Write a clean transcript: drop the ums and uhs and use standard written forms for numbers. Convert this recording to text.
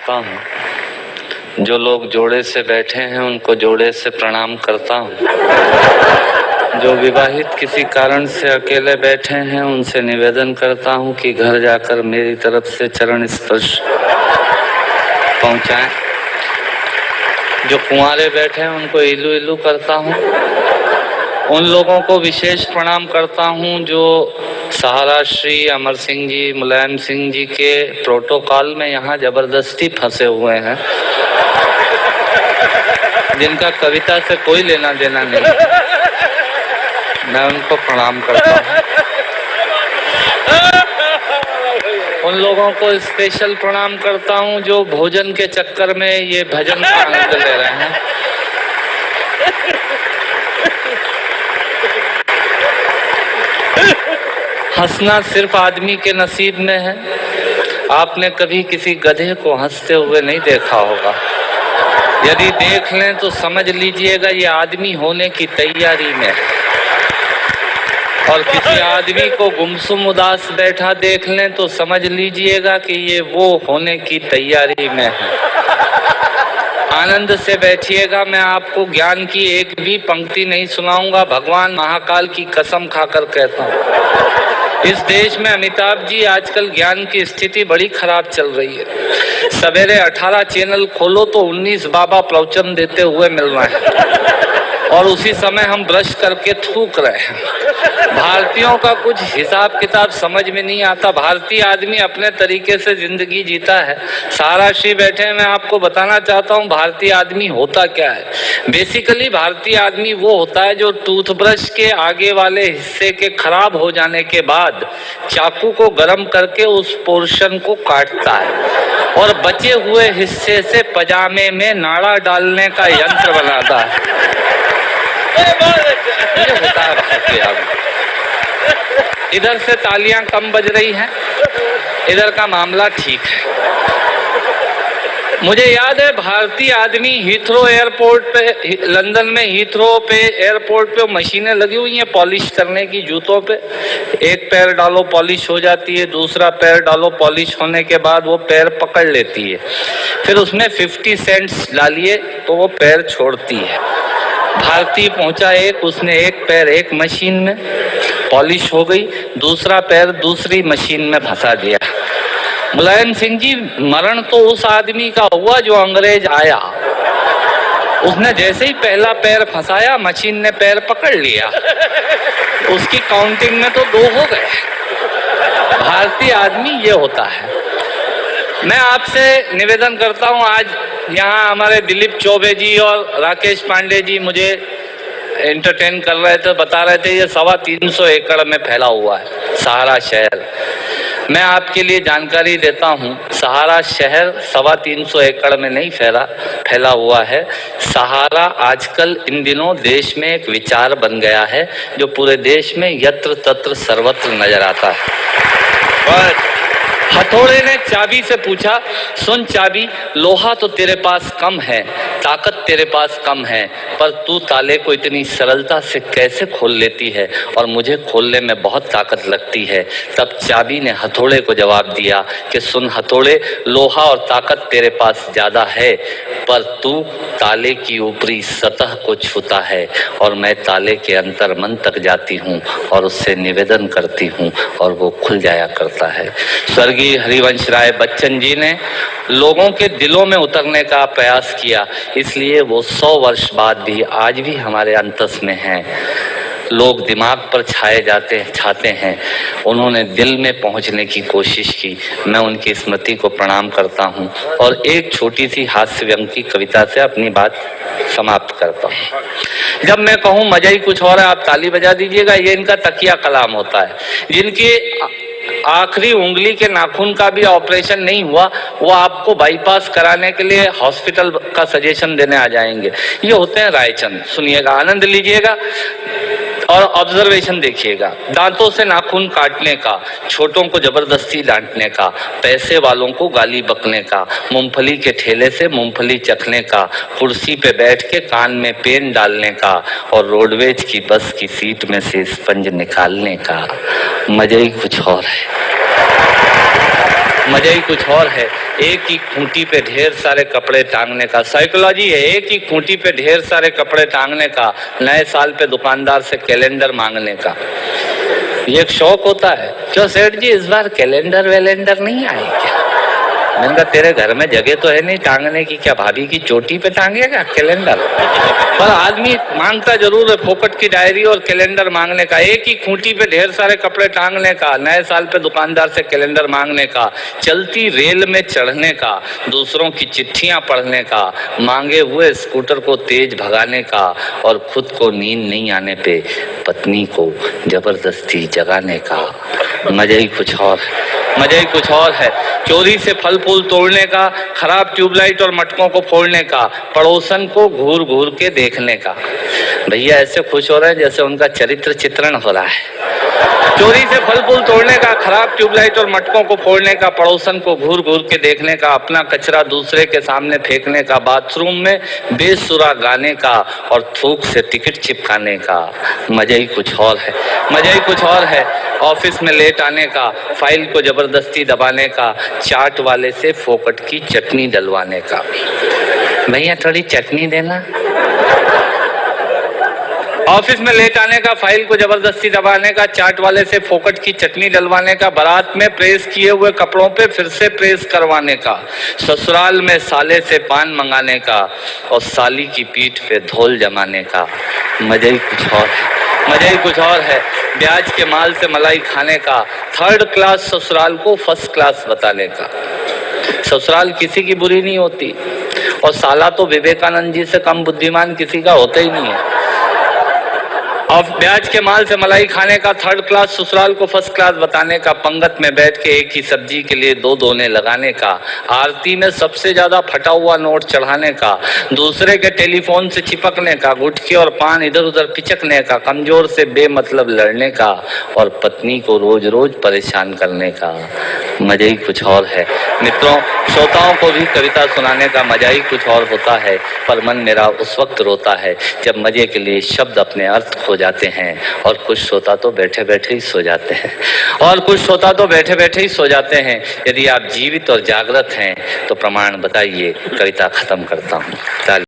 करता हूँ। जो लोग जोड़े से बैठे हैं उनको जोड़े से प्रणाम करता हूँ। जो विवाहित किसी कारण से अकेले बैठे हैं उनसे निवेदन करता हूँ कि घर जाकर मेरी तरफ से चरण स्पर्श पहुँचाएं। जो कुंवारे बैठे हैं उनको इलू इलू करता हूँ। उन लोगों को विशेष प्रणाम करता हूँ जो सहारा श्री अमर सिंह जी, मुलायम सिंह जी के प्रोटोकॉल में यहाँ जबरदस्ती फंसे हुए हैं, जिनका कविता से कोई लेना देना नहीं। मैं उनको प्रणाम करता हूँ। उन लोगों को स्पेशल प्रणाम करता हूँ जो भोजन के चक्कर में ये भजन का आनंद ले रहे हैं। हंसना सिर्फ आदमी के नसीब में है। आपने कभी किसी गधे को हंसते हुए नहीं देखा होगा। यदि देख लें तो समझ लीजिएगा ये आदमी होने की तैयारी में है। और किसी आदमी को गुमसुम उदास बैठा देख लें तो समझ लीजिएगा कि ये वो होने की तैयारी में है। आनंद से बैठिएगा। मैं आपको ज्ञान की एक भी पंक्ति नहीं सुनाऊंगा। भगवान महाकाल की कसम खाकर कहता हूँ। इस देश में अमिताभ जी आजकल ज्ञान की स्थिति बड़ी खराब चल रही है। सवेरे 18 चैनल खोलो तो 19 बाबा प्रवचन देते हुए मिल रहे हैं और उसी समय हम ब्रश करके थूक रहे हैं। भारतीयों का कुछ हिसाब किताब समझ में नहीं आता। भारतीय आदमी अपने तरीके से जिंदगी जीता है। सहारा श्री बैठे हैं, मैं आपको बताना चाहता हूँ भारतीय आदमी होता क्या है। बेसिकली भारतीय आदमी वो होता है जो टूथब्रश के आगे वाले हिस्से के खराब हो जाने के बाद चाकू को गर्म करके उस पोर्शन को काटता है और बचे हुए हिस्से से पजामे में नाड़ा डालने का यंत्र बनाता है। ये होता है भारतीय आदमी। इधर से तालियां कम बज रही हैं, इधर का मामला ठीक है। मुझे याद है भारतीय आदमी हीथ्रो एयरपोर्ट पे, लंदन में हीथ्रो पे एयरपोर्ट पे मशीनें लगी हुई हैं पॉलिश करने की जूतों पे। एक पैर डालो पॉलिश हो जाती है, दूसरा पैर डालो पॉलिश होने के बाद वो पैर पकड़ लेती है। फिर उसमें 50 सेंट्स डालिए तो वो पैर छोड़ती है। भारतीय पहुंचा एक, उसने एक पैर एक मशीन में पॉलिश हो गई, दूसरा पैर दूसरी मशीन में फंसा दिया। मुलायम सिंह जी, मरण तो उस आदमी का हुआ जो अंग्रेज आया। उसने जैसे ही पहला पैर फंसाया मशीन ने पैर पकड़ लिया। उसकी काउंटिंग में तो 2 हो गए। भारतीय आदमी ये होता है। मैं आपसे निवेदन करता हूँ, आज यहाँ हमारे दिलीप चौबे जी और राकेश पांडे जी मुझे एंटरटेन कर रहे थे, बता रहे थे ये 350 एकड़ में फैला हुआ है सहारा शहर। मैं आपके लिए जानकारी देता हूँ, सहारा शहर 350 एकड़ में नहीं फैला हुआ है। सहारा आजकल इन दिनों देश में एक विचार बन गया है जो पूरे देश में यत्र तत्र सर्वत्र नजर आता है। और हथौड़े ने चाबी से पूछा, सुन चाबी, लोहा तो तेरे पास कम है, ताकत तेरे पास कम है, पर तू ताले को इतनी सरलता से कैसे खोल लेती है और मुझे खोलने में बहुत ताकत लगती है। तब चाबी ने हथौड़े को जवाब दिया कि सुन हथौड़े, लोहा और ताकत तेरे पास ज़्यादा है, पर तू ताले की ऊपरी सतह को छूता है और मैं ताले के अंतर मन तक जाती हूँ और उससे निवेदन करती हूँ और वो खुल जाया करता है। स्वर्गीय हरिवंश राय बच्चन जी ने लोगों के दिलों में उतरने का प्रयास किया, इसलिए वो 100 वर्ष बाद भी आज भी हमारे अंतस में हैं। लोग दिमाग पर छाते हैं, उन्होंने दिल में पहुंचने की कोशिश की। मैं उनकी स्मृति को प्रणाम करता हूं और एक छोटी सी हास्य व्यंग की कविता से अपनी बात समाप्त करता हूं। जब मैं कहूं मजा ही कुछ और है, आप ताली बजा दीजिएगा। ये इनका तकिया कलाम होता है। जिनकी आखिरी उंगली के नाखून का भी ऑपरेशन नहीं हुआ, वो आपको बाईपास कराने के लिए हॉस्पिटल का सजेशन देने आ जाएंगे। ये होते हैं रायचंद। सुनिएगा, आनंद लीजिएगा और ऑब्जर्वेशन देखिएगा। दांतों से नाखून काटने का, छोटों को जबरदस्ती डांटने का, पैसे वालों को गाली बकने का, मूंगफली के ठेले से मूंगफली चखने का, कुर्सी पे बैठ के कान में पेन डालने का और रोडवेज की बस की सीट में से स्पंज निकालने का। मजे ही कुछ और है। मजा ही कुछ और है। एक ही खूंटी पे ढेर सारे कपड़े टांगने का, साइकोलॉजी है। एक ही खूंटी पे ढेर सारे कपड़े टांगने का, नए साल पे दुकानदार से कैलेंडर मांगने का, ये एक शौक होता है। क्यों सेठ जी, इस बार कैलेंडर वैलेंडर नहीं आए क्या? मैंने कहा तेरे घर में जगह तो है नहीं टांगने की, क्या भाभी की चोटी पे टांगेगा कैलेंडर? पर आदमी मांगता जरूर है फोकट की डायरी और कैलेंडर मांगने का। एक ही खूंटी पे ढेर सारे कपड़े टांगने का, नए साल पे दुकानदार से कैलेंडर मांगने का, चलती रेल में चढ़ने का, दूसरों की चिट्ठियां पढ़ने का, मांगे हुए स्कूटर को तेज भगाने का, और खुद को नींद नहीं आने पे पत्नी को जबरदस्ती जगाने का। मजा ही कुछ और, मजा ही कुछ और है। चोरी से फल फूल तोड़ने का, खराब ट्यूबलाइट और मटकों को फोड़ने का, पड़ोसन को घूर घूर के देखने का। भैया ऐसे खुश हो रहे हैं जैसे उनका चरित्र चित्रण हो रहा है। चोरी से फल फूल तोड़ने का, खराब ट्यूबलाइट और मटकों को फोड़ने का, पड़ोसन को घूर घूर के देखने का, अपना कचरा दूसरे के सामने फेंकने का, बाथरूम में बेसुरा गाने का और थूक से टिकट चिपकाने का। मजा ही कुछ और है, मजा ही कुछ और है। ऑफिस में लेट आने का, फाइल को जबरदस्ती दबाने का, चाट वाले से फोकट की चटनी डलवाने का। भैया थोड़ी चटनी देना। ऑफिस में लेट आने का, फाइल को जबरदस्ती दबाने का, चाट वाले से फोकट की चटनी डलवाने का, बारात में प्रेस किए हुए कपड़ों पे फिर से प्रेस करवाने का, ससुराल में साले से पान मंगाने का और साली की पीठ पे धोल जमाने का। मजा ही कुछ और है, मजा ही कुछ और है। ब्याज के माल से मलाई खाने का, थर्ड क्लास ससुराल को फर्स्ट क्लास बताने का। ससुराल किसी की बुरी नहीं होती और साला तो विवेकानंद जी से कम बुद्धिमान किसी का होता ही नहीं है। और ब्याज के माल से मलाई खाने का, थर्ड क्लास ससुराल को फर्स्ट क्लास बताने का, पंगत में बैठ के एक ही सब्जी के लिए दो दोने लगाने का, आरती में सबसे ज्यादा फटा हुआ नोट चढ़ाने का, दूसरे के टेलीफोन से चिपकने का, गुटखे और पान इधर उधर पिचकने का, कमजोर से बेमतलब लड़ने का और पत्नी को रोज रोज परेशान करने का। मजा ही कुछ और है। मित्रों, श्रोताओं को भी कविता सुनाने का मजा ही कुछ और होता है, पर मन मेरा उस वक्त रोता है जब मजे के लिए शब्द अपने अर्थ खो जाते हैं और कुछ श्रोता तो बैठे बैठे ही सो जाते हैं, और कुछ श्रोता तो बैठे बैठे ही सो जाते हैं। यदि आप जीवित और जागृत हैं तो प्रमाण बताइए। कविता खत्म करता हूँ।